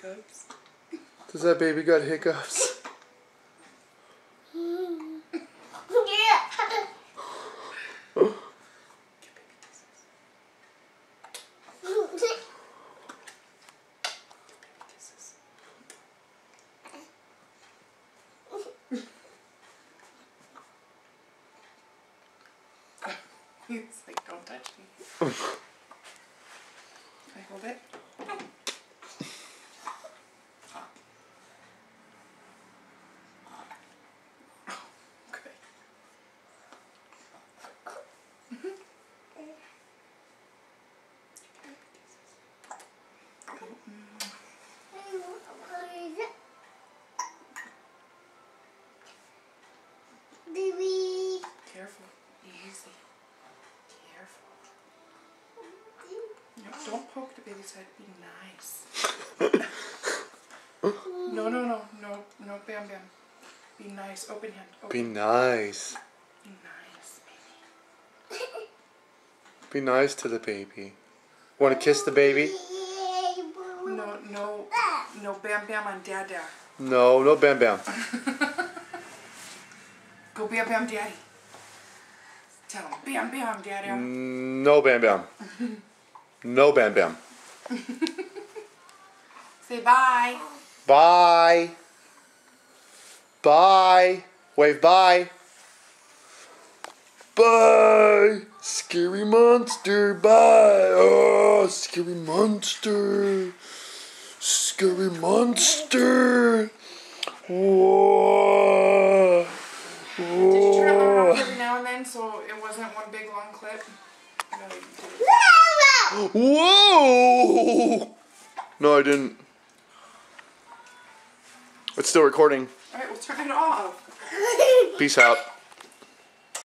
hiccups. Does that baby got hiccups? He's like, don't touch me. Can I hold it? Okay. Baby. Careful. Easy. Careful. No, don't poke the baby's head. Be nice. No, Bam Bam. Be nice. Open hand. Open. Be nice. Be nice, baby. Be nice to the baby. Want to kiss the baby? No, Bam Bam on Dada. No, no Bam Bam. Go Bam Bam Daddy. Tell him Bam Bam Daddy. No Bam Bam. No Bam Bam. Say bye. Bye. Bye. Wave bye. Bye. Scary monster. Bye. Oh, scary monster. Scary monster. Whoa. Did you turn it on every now and then so it wasn't one big long clip? No, you didn't. Whoa! No, I didn't. It's still recording. Alright, we'll turn it off. Peace out.